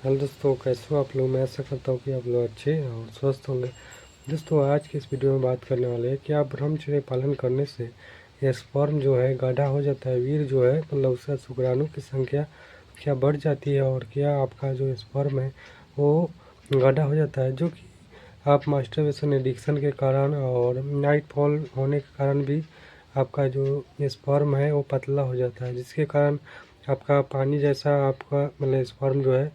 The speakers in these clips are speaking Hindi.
हेलो दोस्तों, कैसे हो आप लोग। मैं आशा करता हूँ कि आप लोग अच्छे और स्वस्थ होंगे। दोस्तों, आज की इस वीडियो में बात करने वाले हैं कि आप ब्रह्मचर्य पालन करने से यह स्पर्म जो है गाढ़ा हो जाता है, वीर जो है मतलब उसका शुक्राणु की संख्या क्या बढ़ जाती है और क्या आपका जो स्पर्म है वो गाढ़ा हो जाता है, जो कि आप मास्टरबेशन एडिक्शन के कारण और नाइट फॉल होने के कारण भी आपका जो स्पर्म है वो पतला हो जाता है, जिसके कारण आपका पानी जैसा आपका मतलब स्पर्म जो है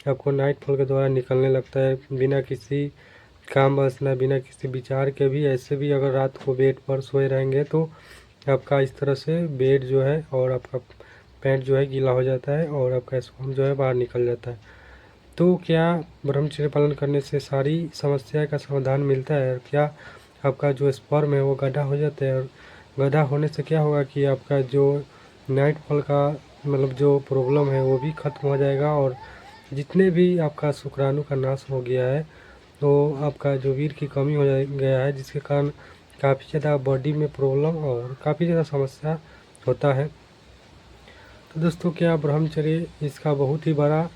आपको नाइट फॉल के द्वारा निकलने लगता है, बिना किसी काम वासना, बिना किसी विचार के भी। ऐसे भी अगर रात को बेड पर सोए रहेंगे तो आपका इस तरह से बेड जो है और आपका पैंट जो है गीला हो जाता है और आपका स्पर्म जो है बाहर निकल जाता है। तो क्या ब्रह्मचर्य पालन करने से सारी समस्या का समाधान मिलता है और क्या आपका जो स्पर्म है वो गड्ढा हो जाता है, और गड्ढा होने से क्या होगा कि आपका जो नाइट फॉल का मतलब जो प्रॉब्लम है वो भी ख़त्म हो जाएगा, और जितने भी आपका शुक्राणु का नाश हो गया है तो आपका जो वीर की कमी हो गया है, जिसके कारण काफ़ी ज़्यादा बॉडी में प्रॉब्लम और काफ़ी ज़्यादा समस्या होता है। तो दोस्तों, क्या ब्रह्मचर्य इसका बहुत ही बड़ा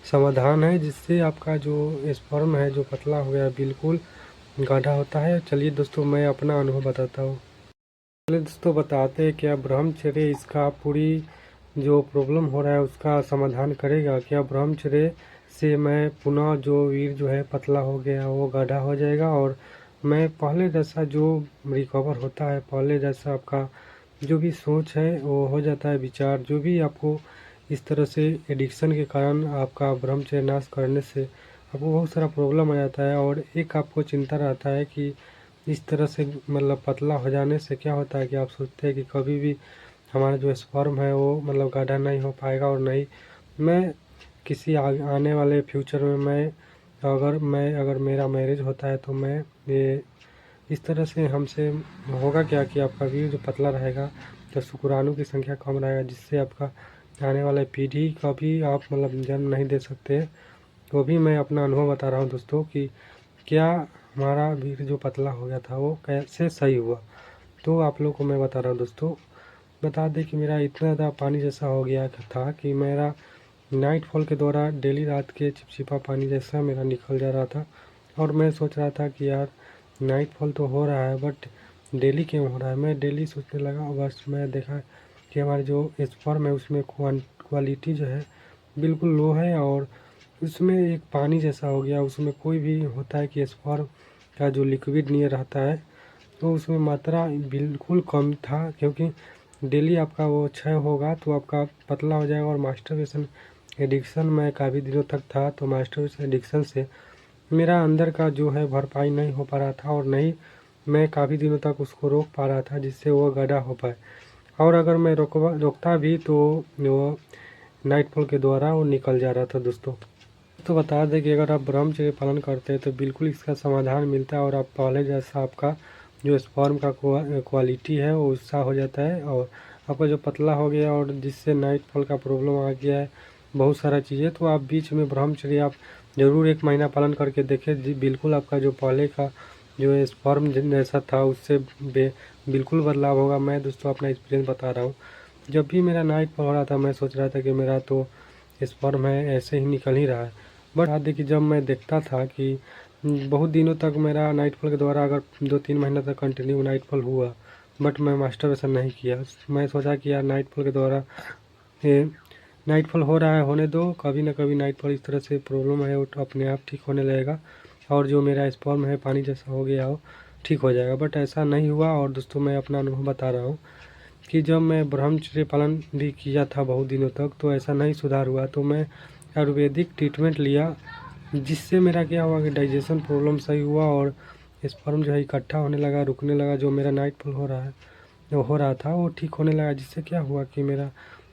समाधान है, जिससे आपका जो स्पर्म है जो पतला हो गया बिल्कुल गाढ़ा होता है। चलिए दोस्तों, मैं अपना अनुभव बताता हूँ। चलिए दोस्तों, बताते हैं क्या ब्रह्मचर्य इसका पूरी जो प्रॉब्लम हो रहा है उसका समाधान करेगा। क्या ब्रह्मचर्य से मैं पुनः जो वीर जो है पतला हो गया वो गाढ़ा हो जाएगा और मैं पहले जैसा जो रिकवर होता है, पहले जैसा आपका जो भी सोच है वो हो जाता है, विचार जो भी आपको इस तरह से एडिक्शन के कारण आपका ब्रह्मचर्य नाश करने से आपको बहुत सारा प्रॉब्लम आ जाता है, और एक आपको चिंता रहता है कि इस तरह से मतलब पतला हो जाने से क्या होता है कि आप सोचते हैं कि कभी भी हमारा जो स्पर्म है वो मतलब गाढ़ा नहीं हो पाएगा, और नहीं मैं किसी आने वाले फ्यूचर में अगर मेरा मैरिज होता है तो मैं ये इस तरह से हमसे होगा क्या कि आपका भी जो पतला रहेगा तो शुक्राणु की संख्या कम रहेगा, जिससे आपका आने वाले पीढ़ी का भी आप मतलब जन्म नहीं दे सकते। तो भी मैं अपना अनुभव बता रहा हूँ दोस्तों कि क्या हमारा वीर जो पतला हो गया था वो कैसे सही हुआ। तो आप लोग को मैं बता रहा हूँ दोस्तों, बता दें कि मेरा इतना ज़्यादा पानी जैसा हो गया था कि मेरा नाइट फॉल के द्वारा डेली रात के चिपचिपा पानी जैसा मेरा निकल जा रहा था, और मैं सोच रहा था कि यार नाइट फॉल तो हो रहा है बट डेली क्यों हो रहा है। मैं डेली सोचने लगा, बस मैं देखा कि हमारे जो स्पर्म है उसमें क्वालिटी जो है बिल्कुल लो है, और उसमें एक पानी जैसा हो गया। उसमें कोई भी होता है कि स्पर्म का जो लिक्विड नियर रहता है तो उसमें मात्रा बिल्कुल कम था, क्योंकि डेली आपका वो क्षय होगा तो आपका पतला हो जाएगा। और मास्टरबेशन एडिक्शन में काफ़ी दिनों तक था, तो मास्टरबेशन एडिक्शन से मेरा अंदर का जो है भरपाई नहीं हो पा रहा था, और नहीं मैं काफ़ी दिनों तक उसको रोक पा रहा था जिससे वो गाढ़ा हो पाए। और अगर मैं रोकता भी तो वो नाइटफॉल के द्वारा वो निकल जा रहा था दोस्तों। तो बता दें कि अगर आप ब्रह्मचर्य पालन करते हैं तो बिल्कुल इसका समाधान मिलता है, और आप पहले जैसा आपका जो स्पर्म का क्वालिटी है वो उससा हो जाता है, और आपका जो पतला हो गया और जिससे नाइट फॉल का प्रॉब्लम आ गया है बहुत सारा चीज़ें। तो आप बीच में ब्रह्मचर्य आप ज़रूर 1 महीना पालन करके देखें जी, बिल्कुल आपका जो पहले का जो स्पर्म जैसा था उससे बिल्कुल बदलाव होगा। मैं दोस्तों अपना एक्सपीरियंस बता रहा हूँ। जब भी मेरा नाइट फॉल हो रहा था मैं सोच रहा था कि मेरा तो स्पर्म है ऐसे ही निकल ही रहा है, बट हाँ देखिए जब मैं देखता था कि बहुत दिनों तक मेरा नाइटफॉल के द्वारा अगर 2-3 महीना तक कंटिन्यू नाइटफॉल हुआ बट मैं मास्टरबेशन नहीं किया। मैं सोचा कि यार नाइटफॉल के द्वारा ये नाइटफॉल हो रहा है, होने दो, कभी ना कभी नाइटफॉल इस तरह से प्रॉब्लम है वो तो अपने आप ठीक होने लगेगा, और जो मेरा स्पर्म है पानी जैसा हो गया हो ठीक हो जाएगा। बट ऐसा नहीं हुआ, और दोस्तों मैं अपना अनुभव बता रहा हूँ कि जब मैं ब्रह्मचर्य पालन भी किया था बहुत दिनों तक तो ऐसा नहीं सुधार हुआ, तो मैं आयुर्वेदिक ट्रीटमेंट लिया, जिससे मेरा क्या हुआ कि डाइजेशन प्रॉब्लम सही हुआ और स्पर्म जो है इकट्ठा होने लगा, रुकने लगा। जो मेरा नाइटफॉल हो रहा है जो हो रहा था वो ठीक होने लगा, जिससे क्या हुआ कि मेरा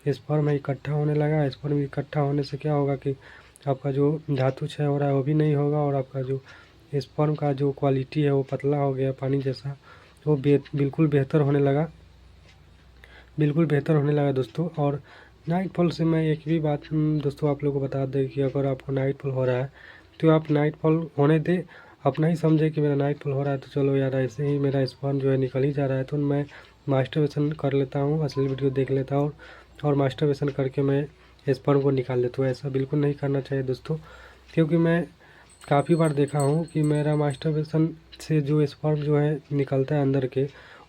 स्पर्म है इकट्ठा होने लगा। स्पर्म इकट्ठा होने से क्या होगा कि आपका जो धातु क्षय हो रहा है वो भी नहीं होगा, और आपका जो स्पर्म का जो क्वालिटी है वो पतला हो गया पानी जैसा, तो बिल्कुल बेहतर होने लगा, बिल्कुल बेहतर होने लगा दोस्तों। और नाइटफॉल से मैं एक भी बात दोस्तों आप लोगों को बता दें कि अगर आपको नाइटफॉल हो रहा है तो आप नाइटफॉल होने दें। आप नहीं समझे कि मेरा नाइटफॉल हो रहा है तो चलो यार ऐसे ही मेरा स्पर्म जो है निकल ही जा रहा है तो मैं मास्टरबेशन कर लेता हूँ, असली वीडियो देख लेता हूँ, और मास्टरबेशन करके मैं स्पर्म को निकाल दे। तो ऐसा बिल्कुल नहीं करना चाहिए दोस्तों, क्योंकि मैं काफ़ी बार देखा हूँ कि मेरा मास्टरबेशन से जो स्पर्म जो है निकलता है अंदर के,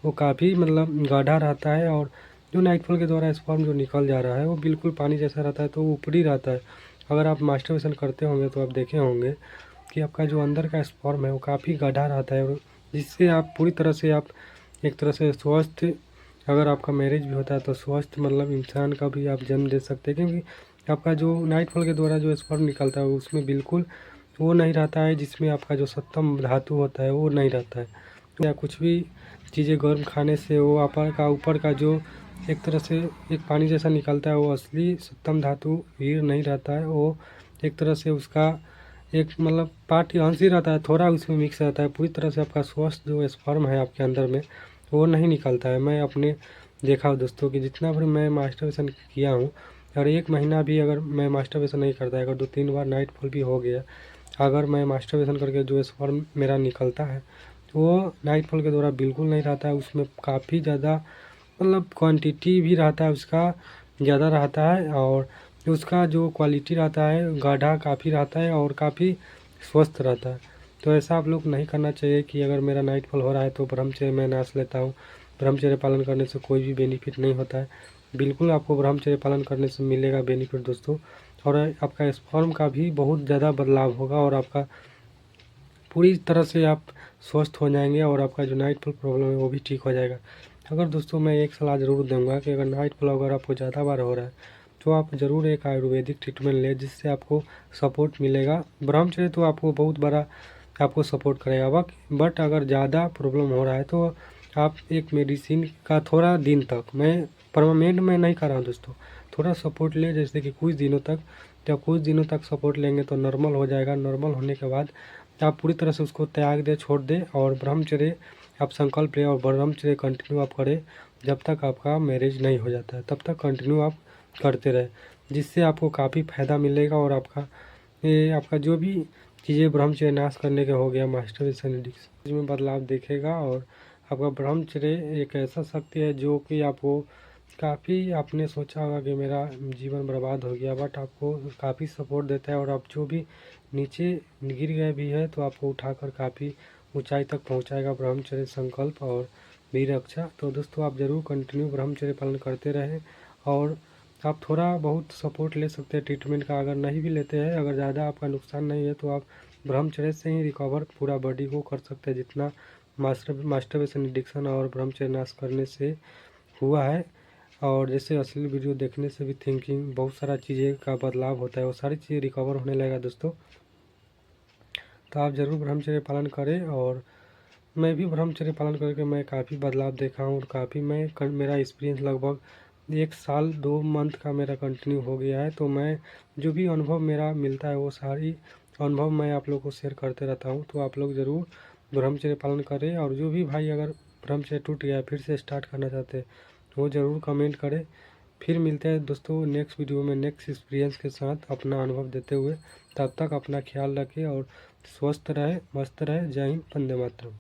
वो काफ़ी मतलब गाढ़ा रहता है, और जो नाइटफॉल के द्वारा स्पर्म जो निकल जा रहा है वो बिल्कुल पानी जैसा रहता है, तो वो ऊपरी रहता है। अगर आप मास्टरबेशन करते होंगे तो आप देखे होंगे कि आपका जो अंदर का स्पर्म है वो काफ़ी गाढ़ा रहता है, और जिससे आप पूरी तरह से आप एक तरह से स्वस्थ, अगर आपका मैरिज भी होता है तो स्वस्थ मतलब इंसान का भी आप जन्म दे सकते हैं, क्योंकि आपका जो नाइटफॉल के द्वारा जो स्पर्म निकलता है उसमें बिल्कुल वो नहीं रहता है, जिसमें आपका जो सप्तम धातु होता है वो नहीं रहता है। या कुछ भी चीज़ें गर्म खाने से वो ऊपर का जो एक तरह से एक पानी जैसा निकलता है, वो असली सप्तम धातु हीर नहीं रहता है, वो एक तरह से उसका एक मतलब पार्ट अंश ही रहता है, थोड़ा उसमें मिक्स रहता है। पूरी तरह से आपका स्वस्थ जो स्पर्म है आपके अंदर में वो नहीं निकलता है। मैं अपने देखा हो दोस्तों कि जितना भी मैं मास्टरबेशन किया हूँ, और 1 महीना भी अगर मैं मास्टरबेशन नहीं करता है, अगर 2-3 बार नाइटफॉल भी हो गया, अगर मैं मास्टरबेशन करके जो स्पर्म मेरा निकलता है वो नाइटफॉल के द्वारा बिल्कुल नहीं रहता है। उसमें काफ़ी ज़्यादा मतलब क्वांटिटी भी रहता है उसका ज़्यादा रहता है, और उसका जो क्वालिटी रहता है गाढ़ा काफ़ी रहता है और काफ़ी स्वस्थ रहता है। तो ऐसा आप लोग नहीं करना चाहिए कि अगर मेरा नाइटफॉल हो रहा है तो ब्रह्मचर्य मैं नाश लेता हूँ। ब्रह्मचर्य पालन करने से कोई भी बेनिफिट नहीं होता है। बिल्कुल आपको ब्रह्मचर्य पालन करने से मिलेगा बेनिफिट दोस्तों, और आपका स्पर्म का भी बहुत ज़्यादा बदलाव होगा, और आपका पूरी तरह से आप स्वस्थ हो जाएंगे, और आपका जो नाइटफॉल प्रॉब्लम है वो भी ठीक हो जाएगा। अगर दोस्तों मैं एक सलाह ज़रूर दूंगा कि अगर नाइटफॉल अगर आपको ज़्यादा बार हो रहा है तो आप ज़रूर एक आयुर्वेदिक ट्रीटमेंट लें, जिससे आपको सपोर्ट मिलेगा। ब्रह्मचर्य तो आपको बहुत बड़ा आपको सपोर्ट करेगा, बट अगर ज़्यादा प्रॉब्लम हो रहा है तो आप एक मेडिसिन का थोड़ा दिन तक, मैं परमानेंट में नहीं कर रहा हूँ दोस्तों, थोड़ा सपोर्ट लें, जैसे कि कुछ दिनों तक। जब कुछ दिनों तक सपोर्ट लेंगे तो नॉर्मल हो जाएगा। नॉर्मल होने के बाद आप पूरी तरह से उसको त्याग दें, छोड़ दें, और ब्रह्मचर्य आप संकल्प लें और ब्रह्मचर्य कंटिन्यू आप करें जब तक आपका मैरिज नहीं हो जाता है, तब तक कंटिन्यू आप करते रहें, जिससे आपको काफ़ी फ़ायदा मिलेगा। और आपका जो भी चीज़ें ब्रह्मचर्य नाश करने के हो गया, मास्टरबेशन एडिक्शन में बदलाव देखेगा। और आपका ब्रह्मचर्य एक ऐसा शक्ति है जो कि आपको काफ़ी, आपने सोचा होगा कि मेरा जीवन बर्बाद हो गया, बट आपको काफ़ी सपोर्ट देता है, और आप जो भी नीचे गिर गए भी है तो आपको उठाकर काफ़ी ऊंचाई तक पहुंचाएगा ब्रह्मचर्य संकल्प और वीर रक्षा। तो दोस्तों आप ज़रूर कंटिन्यू ब्रह्मचर्य पालन करते रहें, और आप थोड़ा बहुत सपोर्ट ले सकते हैं ट्रीटमेंट का। अगर नहीं भी लेते हैं, अगर ज़्यादा आपका नुकसान नहीं है, तो आप ब्रह्मचर्य से ही रिकवर पूरा बॉडी को कर सकते हैं, जितना मास्टरबेशन एडिक्शन और ब्रह्मचर्य नाश करने से हुआ है। और जैसे असली वीडियो देखने से भी थिंकिंग बहुत सारा चीज़ें का बदलाव होता है, वो सारी चीज़ें रिकवर होने लगेगा दोस्तों। तो आप ज़रूर ब्रह्मचर्य पालन करें, और मैं भी ब्रह्मचर्य पालन करके मैं काफ़ी बदलाव देखा हूँ, और काफ़ी मेरा एक्सपीरियंस लगभग 1 साल 2 मंथ का मेरा कंटिन्यू हो गया है। तो मैं जो भी अनुभव मेरा मिलता है वो सारी अनुभव मैं आप लोग को शेयर करते रहता हूँ। तो आप लोग ज़रूर ब्रह्मचर्य पालन करें, और जो भी भाई अगर ब्रह्मचर्य टूट गया फिर से स्टार्ट करना चाहते हैं तो वो ज़रूर कमेंट करें। फिर मिलते हैं दोस्तों नेक्स्ट वीडियो में नेक्स्ट एक्सपीरियंस के साथ अपना अनुभव देते हुए। तब तक अपना ख्याल रखें और स्वस्थ रहे, मस्त रहे। जय हिंद, वंदे मातरम।